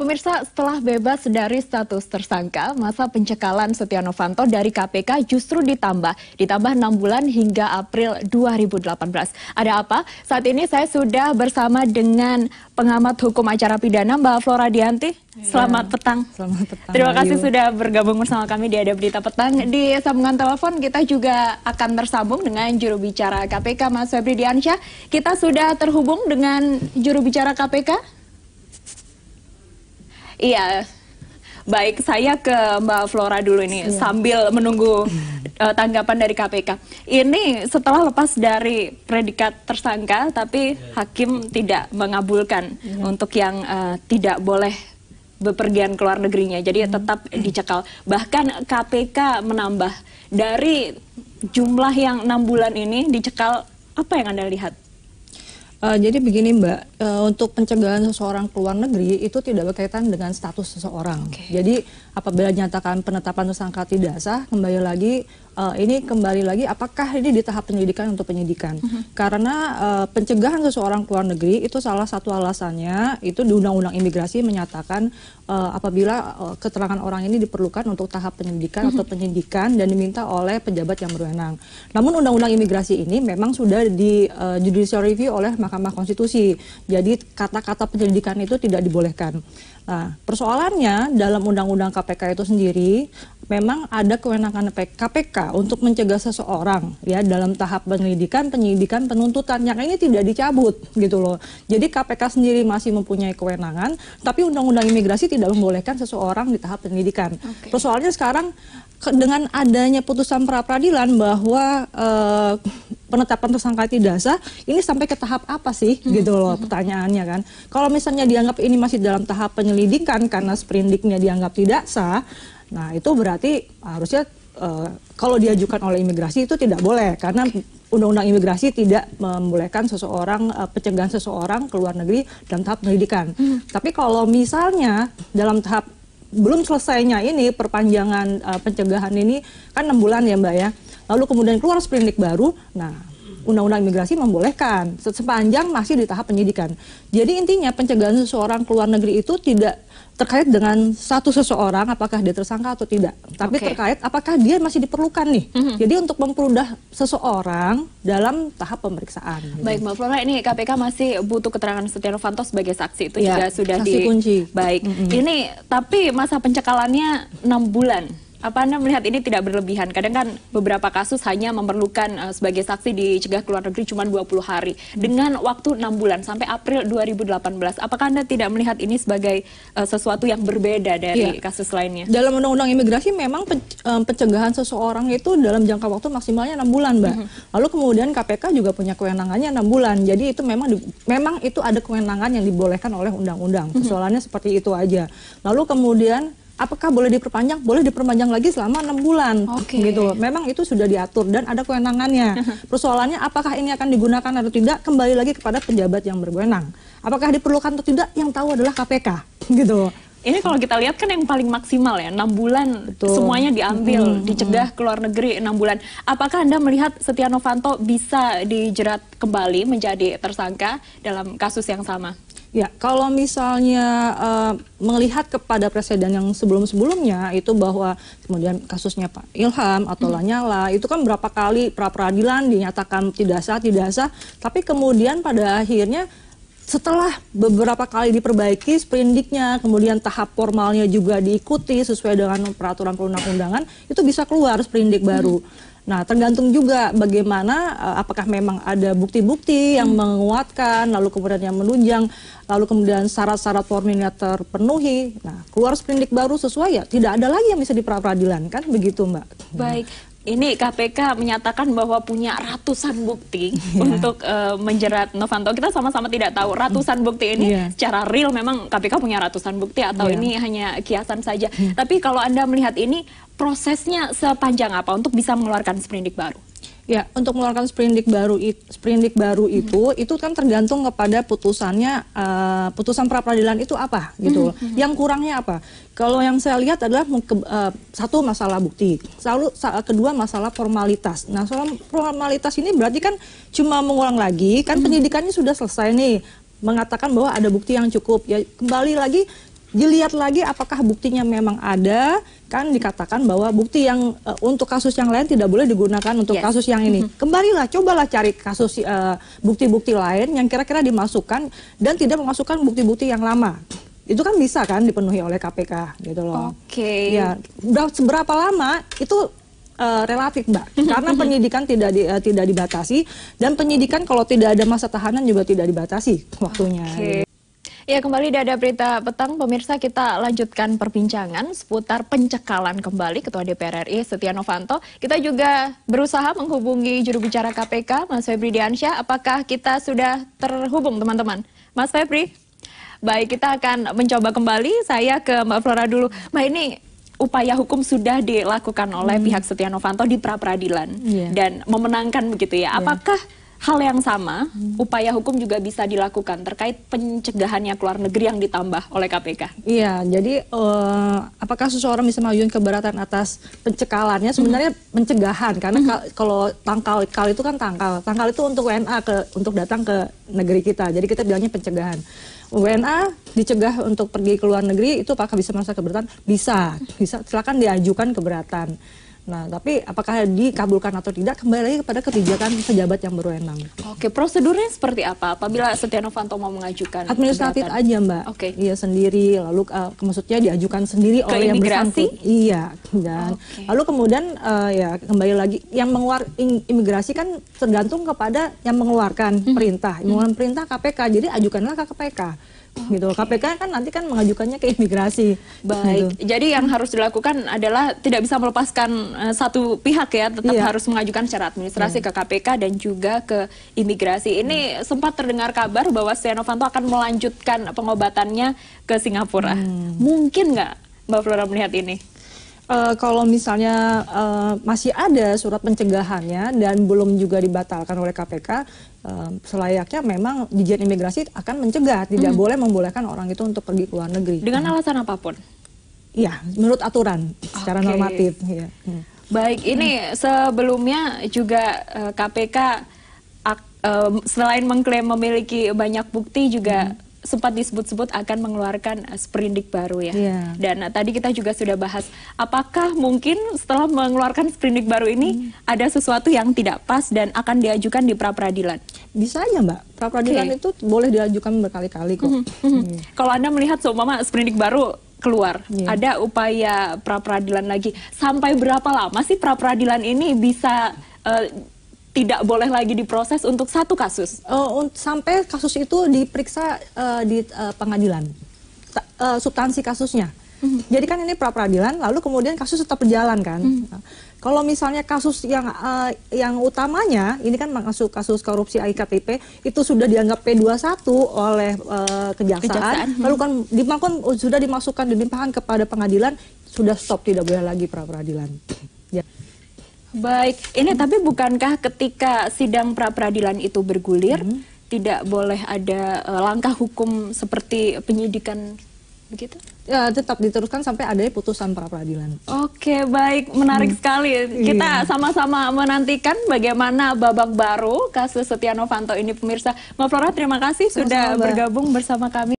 Pemirsa, setelah bebas dari status tersangka, masa pencekalan Setia Novanto dari KPK justru ditambah 6 bulan hingga April 2018. Ada apa? Saat ini saya sudah bersama dengan pengamat hukum acara pidana Mbak Flora Dianti. Selamat petang. Selamat petang. Terima kasih sudah bergabung bersama kami di Ada Berita Petang. Di sambungan telepon kita juga akan tersambung dengan juru bicara KPK Mas Febri Diansyah. Kita sudah terhubung dengan juru bicara KPK. Iya, baik, saya ke Mbak Flora dulu ini sambil menunggu tanggapan dari KPK. Ini setelah lepas dari predikat tersangka, tapi hakim tidak mengabulkan untuk yang tidak boleh bepergian ke luar negerinya, jadi tetap dicekal. Bahkan KPK menambah dari jumlah yang 6 bulan ini dicekal. Apa yang Anda lihat? Jadi begini Mbak, untuk pencegahan seseorang ke luar negeri itu tidak berkaitan dengan status seseorang. Jadi apabila dinyatakan penetapan tersangka tidak sah, kembali lagi apakah ini di tahap penyelidikan untuk penyidikan. Karena pencegahan seseorang ke luar negeri itu salah satu alasannya itu di Undang-Undang Imigrasi menyatakan apabila keterangan orang ini diperlukan untuk tahap penyelidikan atau penyidikan dan diminta oleh pejabat yang berwenang. Namun Undang-Undang Imigrasi ini memang sudah di judicial review oleh Mahkamah Konstitusi. Jadi kata-kata penyelidikan itu tidak dibolehkan. Nah, persoalannya dalam Undang-Undang KPK itu sendiri memang ada kewenangan KPK untuk mencegah seseorang ya dalam tahap penyelidikan, penuntutan yang ini tidak dicabut gitu loh. Jadi KPK sendiri masih mempunyai kewenangan, tapi Undang-Undang Imigrasi tidak membolehkan seseorang di tahap penyelidikan. Persoalannya sekarang dengan adanya putusan pra-peradilan bahwa penetapan tersangka tidak sah, ini sampai ke tahap apa sih gitu loh pertanyaannya kan. Kalau misalnya dianggap ini masih dalam tahap penyelidikan karena sprindiknya dianggap tidak sah, nah itu berarti harusnya kalau diajukan oleh imigrasi itu tidak boleh karena Undang-Undang Imigrasi tidak membolehkan seseorang pencegahan seseorang ke luar negeri dalam tahap penyelidikan. Tapi kalau misalnya dalam tahap belum selesainya ini perpanjangan pencegahan ini kan 6 bulan ya Mbak ya. Lalu kemudian keluar sprindik baru, nah Undang-Undang Imigrasi membolehkan sepanjang masih di tahap penyidikan. Jadi intinya pencegahan seseorang ke luar negeri itu tidak terkait dengan status seseorang apakah dia tersangka atau tidak, tapi terkait apakah dia masih diperlukan nih. Jadi untuk mempermudah seseorang dalam tahap pemeriksaan. Baik Mbak Flora, ini KPK masih butuh keterangan Setia Novanto sebagai saksi, itu juga sudah saksi kunci. Baik, ini tapi masa pencekalannya 6 bulan. Apa Anda melihat ini tidak berlebihan? Kadang kan beberapa kasus hanya memerlukan sebagai saksi dicegah ke luar negeri cuma 20 hari. Dengan waktu 6 bulan sampai April 2018. Apakah Anda tidak melihat ini sebagai sesuatu yang berbeda dari kasus lainnya? Dalam Undang-Undang Imigrasi memang pencegahan seseorang itu dalam jangka waktu maksimalnya 6 bulan Mbak. Lalu kemudian KPK juga punya kewenangannya 6 bulan. Jadi itu memang itu ada kewenangan yang dibolehkan oleh undang-undang. Persoalannya seperti itu aja. Lalu kemudian apakah boleh diperpanjang? Boleh diperpanjang lagi selama 6 bulan, gitu. Memang itu sudah diatur dan ada kewenangannya. Persoalannya apakah ini akan digunakan atau tidak? Kembali lagi kepada pejabat yang berwenang. Apakah diperlukan atau tidak? Yang tahu adalah KPK, gitu. Ini kalau kita lihat kan yang paling maksimal ya, 6 bulan semuanya diambil, dicegah ke luar negeri 6 bulan. Apakah Anda melihat Setia Novanto bisa dijerat kembali menjadi tersangka dalam kasus yang sama? Ya, kalau misalnya melihat kepada presiden yang sebelum-sebelumnya itu bahwa kemudian kasusnya Pak Ilham atau Lanyala itu kan berapa kali pra-peradilan dinyatakan tidak sah, tapi kemudian pada akhirnya setelah beberapa kali diperbaiki sprindiknya, kemudian tahap formalnya juga diikuti sesuai dengan peraturan perundang-undangan, itu bisa keluar sprindik baru. Nah, tergantung juga bagaimana apakah memang ada bukti-bukti yang menguatkan, lalu kemudian yang menunjang, lalu kemudian syarat-syarat formilnya terpenuhi. Nah, keluar sprindik baru sesuai ya, tidak ada lagi yang bisa diperadilan, kan begitu Mbak. Baik. Ini KPK menyatakan bahwa punya ratusan bukti untuk menjerat Novanto. Kita sama-sama tidak tahu ratusan bukti ini secara real memang KPK punya ratusan bukti atau ini hanya kiasan saja. Tapi kalau Anda melihat ini prosesnya sepanjang apa untuk bisa mengeluarkan sprindik baru? Ya, untuk mengeluarkan sprindik baru itu kan tergantung kepada putusannya, putusan pra-peradilan itu apa gitu. Yang kurangnya apa? Kalau yang saya lihat adalah satu masalah bukti, lalu kedua masalah formalitas. Nah, soal formalitas ini berarti kan cuma mengulang lagi, kan penyidikannya sudah selesai nih, mengatakan bahwa ada bukti yang cukup. Ya, kembali lagi dilihat lagi apakah buktinya memang ada. Kan dikatakan bahwa bukti yang untuk kasus yang lain tidak boleh digunakan untuk kasus yang ini. Kembalilah, cobalah cari kasus bukti-bukti lain yang kira-kira dimasukkan dan tidak memasukkan bukti-bukti yang lama. Itu kan bisa kan dipenuhi oleh KPK gitu loh. Oke. Ya, seberapa lama itu relatif, Mbak. Karena penyidikan tidak dibatasi, dan penyidikan kalau tidak ada masa tahanan juga tidak dibatasi waktunya. Oke. Ya, kembali di Ada Berita Petang, pemirsa, kita lanjutkan perbincangan seputar pencekalan kembali Ketua DPR RI Setia Novanto. Kita juga berusaha menghubungi juru bicara KPK, Mas Febri Diansyah. Apakah kita sudah terhubung, teman-teman? Mas Febri? Baik, kita akan mencoba kembali. Saya ke Mbak Flora dulu. Mbak, ini upaya hukum sudah dilakukan oleh pihak Setia Novanto di pra-peradilan dan memenangkan begitu ya. Apakah hal yang sama, upaya hukum juga bisa dilakukan terkait pencegahannya ke luar negeri yang ditambah oleh KPK? Iya, jadi apakah seseorang bisa mengajukan keberatan atas pencekalannya? Sebenarnya pencegahan, karena kalau tangkal itu kan tangkal itu untuk WNA untuk datang ke negeri kita. Jadi kita bilangnya pencegahan. WNA dicegah untuk pergi ke luar negeri, itu apakah bisa merasa keberatan? Bisa, silakan diajukan keberatan. Nah, tapi apakah dikabulkan atau tidak kembali lagi kepada kebijakan pejabat yang berwenang. Oke, prosedurnya seperti apa apabila Setia Novanto mau mengajukan administratif keberatan? Aja, Mbak. Oke. Iya, sendiri, lalu maksudnya diajukan sendiri ke oleh imigrasi? Yang bersangkutan. Iya, dan lalu kemudian ya kembali lagi yang imigrasi kan tergantung kepada yang mengeluarkan perintah. Mengeluarkan perintah KPK, jadi ajukanlah ke KPK. Gitu. KPK kan nanti kan mengajukannya ke imigrasi. Baik. Gitu. Jadi yang harus dilakukan adalah tidak bisa melepaskan satu pihak ya, tetap harus mengajukan secara administrasi ke KPK dan juga ke imigrasi. Ini sempat terdengar kabar bahwa Setia Novanto akan melanjutkan pengobatannya ke Singapura. Mungkin nggak Mbak Flora melihat ini? Kalau misalnya masih ada surat pencegahannya dan belum juga dibatalkan oleh KPK, selayaknya memang Ditjen Imigrasi akan mencegah, tidak boleh membolehkan orang itu untuk pergi ke luar negeri. Dengan alasan apapun? Iya, menurut aturan secara normatif. Ya. Baik, ini sebelumnya juga KPK selain mengklaim memiliki banyak bukti juga sempat disebut-sebut akan mengeluarkan sprindik baru ya. Dan tadi kita juga sudah bahas, apakah mungkin setelah mengeluarkan sprindik baru ini ada sesuatu yang tidak pas dan akan diajukan di pra-peradilan? Bisa aja, Mbak. Pra-peradilan itu boleh diajukan berkali-kali kok. Kalau Anda melihat seumpama sprindik baru keluar, ada upaya pra-peradilan lagi. Sampai berapa lama sih pra-peradilan ini bisa tidak boleh lagi diproses untuk satu kasus? Sampai kasus itu diperiksa di pengadilan, substansi kasusnya. Jadi kan ini pra-peradilan, lalu kemudian kasus tetap berjalan kan. Kalau misalnya kasus yang utamanya, ini kan masuk kasus korupsi iktp, itu sudah dianggap P21 oleh kejaksaan, lalu kan sudah dimasukkan, dilimpahkan kepada pengadilan, sudah stop, tidak boleh lagi pra-peradilan. Baik, ini tapi bukankah ketika sidang pra-peradilan itu bergulir, tidak boleh ada langkah hukum seperti penyidikan begitu? Ya, tetap diteruskan sampai ada putusan pra-peradilan. Oke, baik, menarik sekali. Kita sama-sama menantikan bagaimana babak baru kasus Setia Novanto ini, pemirsa. Mbak Flora, terima kasih sudah bergabung bersama kami.